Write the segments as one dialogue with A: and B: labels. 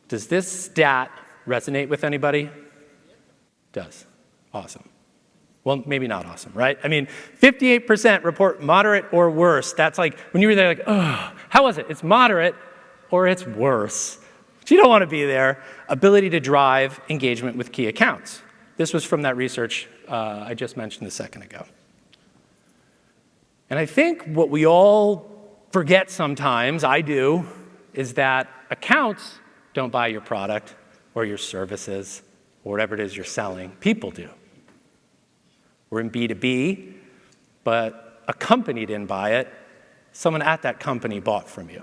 A: Does this stat resonate with anybody? Does. Awesome. Well, maybe not awesome, right? I mean, 58% report moderate or worse. That's like, when you were there, like, oh, how was it? It's moderate or it's worse. But you don't want to be there. Ability to drive engagement with key accounts. This was from that research I just mentioned a second ago. And I think what we all forget sometimes, I do, is that accounts don't buy your product or your services or whatever it is you're selling. People do. We're in B2B, but a company didn't buy it. Someone at that company bought from you.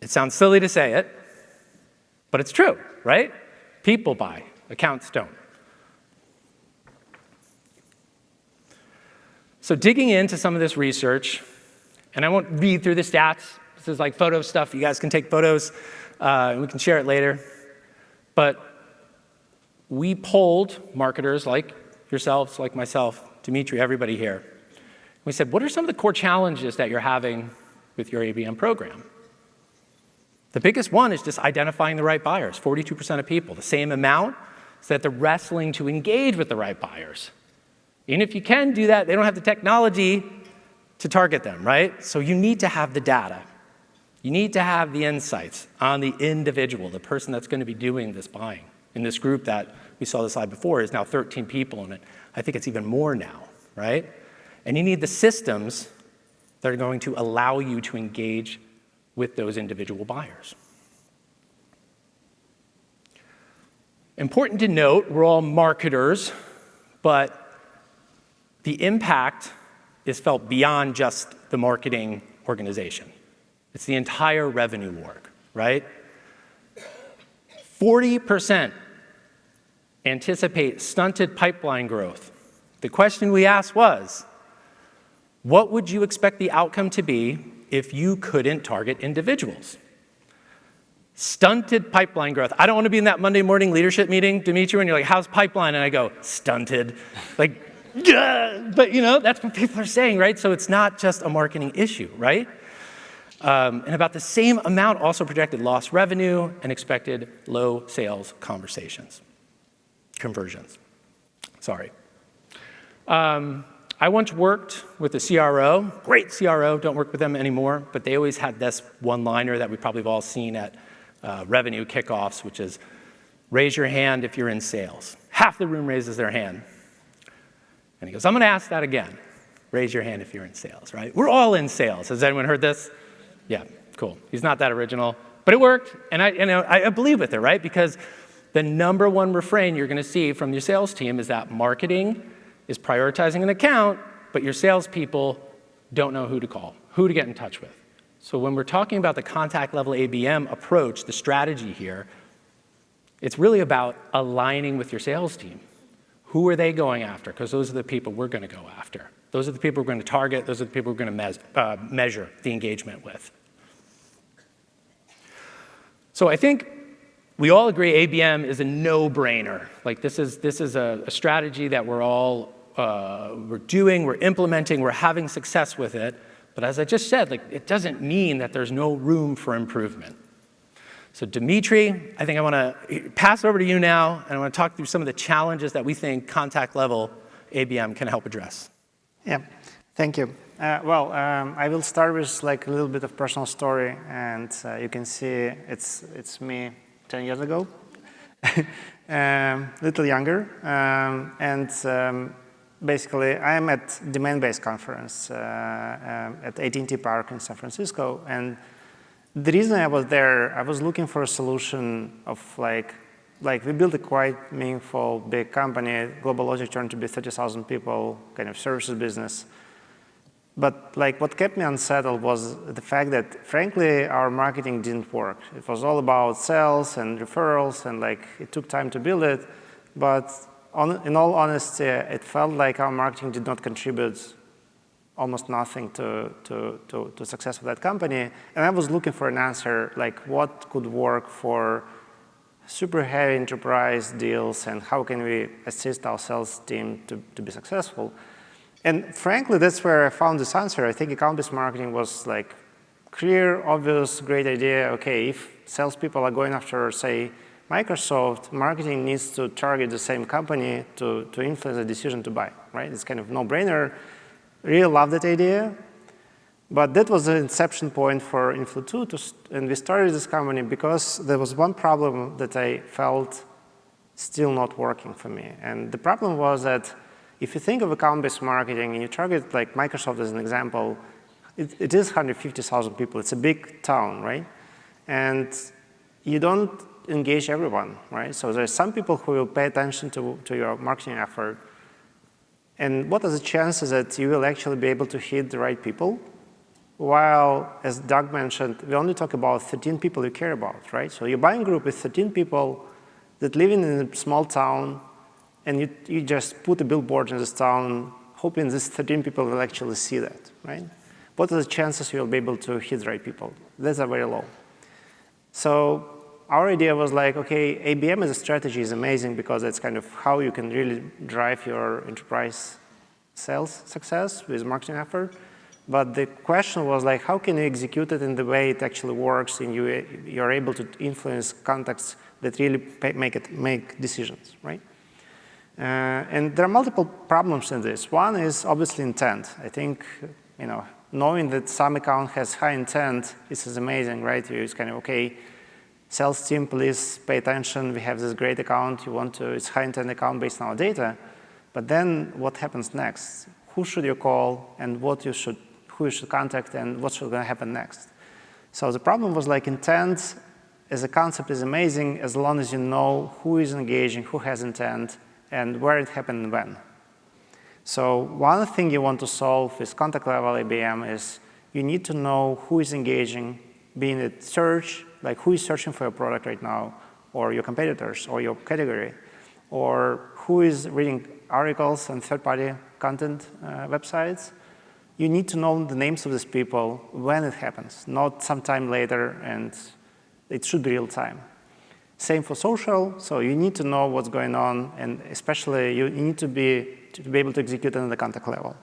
A: It sounds silly to say it, but it's true, right? People buy, accounts don't. So digging into some of this research, and I won't read through the stats. This is like photo stuff. You guys can take photos, and we can share it later. But we polled marketers like yourselves, like myself, Dmitri, everybody here. We said, what are some of the core challenges that you're having with your ABM program? The biggest one is just identifying the right buyers, 42% of people. The same amount is that they're wrestling to engage with the right buyers. Even if you can do that, they don't have the technology to target them, right? So you need to have the data. You need to have the insights on the individual, the person that's going to be doing this buying. In this group that we saw the slide before is now 13 people in it. I think it's even more now, right? And you need the systems that are going to allow you to engage with those individual buyers. Important to note, we're all marketers, but the impact is felt beyond just the marketing organization. It's the entire revenue org, right? 40% anticipate stunted pipeline growth. The question we asked was, what would you expect the outcome to be if you couldn't target individuals? Stunted pipeline growth. I don't want to be in that Monday morning leadership meeting, Dmitri, when you're like, how's pipeline? And I go, stunted. Like, yeah. But you know, that's what people are saying, right? So it's not just a marketing issue, right? And about the same amount also projected lost revenue and expected low sales conversions. Sorry. I once worked with a CRO, great CRO, don't work with them anymore, but they always had this one-liner that we probably have all seen at revenue kickoffs, which is, raise your hand if you're in sales. Half the room raises their hand. And he goes, I'm going to ask that again. Raise your hand if you're in sales, right? We're all in sales. Has anyone heard this? Yeah, cool. He's not that original, but it worked, and I believe with it, right? Because the number one refrain you're going to see from your sales team is that marketing is prioritizing an account, but your salespeople don't know who to call, who to get in touch with. So when we're talking about the contact level ABM approach, the strategy here, it's really about aligning with your sales team. Who are they going after? Because those are the people we're going to go after. Those are the people we're going to target. Those are the people we're going to measure the engagement with. So I think we all agree ABM is a no-brainer. Like this is a strategy that we're doing, we're implementing, we're having success with it. But as I just said, like it doesn't mean that there's no room for improvement. So Dmitri, I think I want to pass over to you now, and I want to talk through some of the challenges that we think contact level ABM can help address.
B: Yeah, thank you. I will start with like a little bit of personal story, and you can see it's me 10 years ago, little younger, and basically I'm at Domain-Based Conference at AT&T Park in San Francisco, and the reason I was there, I was looking for a solution of like we built a quite meaningful big company. Global Logic turned to be 30,000 people, kind of services business. But like what kept me unsettled was the fact that, frankly, our marketing didn't work. It was all about sales and referrals, and like it took time to build it. But in all honesty, it felt like our marketing did not contribute almost nothing to success of that company. And I was looking for an answer, like what could work for super heavy enterprise deals, and how can we assist our sales team to be successful? And frankly, that's where I found this answer. I think account-based marketing was like clear, obvious, great idea. Okay, if salespeople are going after, say, Microsoft, marketing needs to target the same company to influence the decision to buy, right? It's kind of no-brainer. Really love that idea. But that was the inception point for Influ2, and we started this company because there was one problem that I felt still not working for me. And the problem was that if you think of account-based marketing and you target like Microsoft as an example, it is 150,000 people. It's a big town, right? And you don't engage everyone, right? So there's some people who will pay attention to your marketing effort. And what are the chances that you will actually be able to hit the right people? While, as Doug mentioned, we only talk about 13 people you care about, right? So your buying group is 13 people that live in a small town, and you just put a billboard in this town, hoping these 13 people will actually see that, right? What are the chances you'll be able to hit the right people? Those are very low. So our idea was like, okay, ABM as a strategy is amazing because it's kind of how you can really drive your enterprise sales success with marketing effort. But the question was like, how can you execute it in the way it actually works and you're able to influence contacts that really make decisions, right? And there are multiple problems in this. One is obviously intent. I think, knowing that some account has high intent, this is amazing, right? It's kind of, okay, sales team, please pay attention. We have this great account. It's high intent account based on our data. But then what happens next? Who should you call and who you should contact and what's going to happen next? So the problem was like intent as a concept is amazing as long as you know who is engaging, who has intent, and where it happened and when. So one thing you want to solve with contact level ABM is you need to know who is engaging, being it search, like who is searching for your product right now, or your competitors, or your category, or who is reading articles on third-party content websites. You need to know the names of these people when it happens, not sometime later, and it should be real time. Same for social, so you need to know what's going on, and especially you need to be able to execute it on the contact level.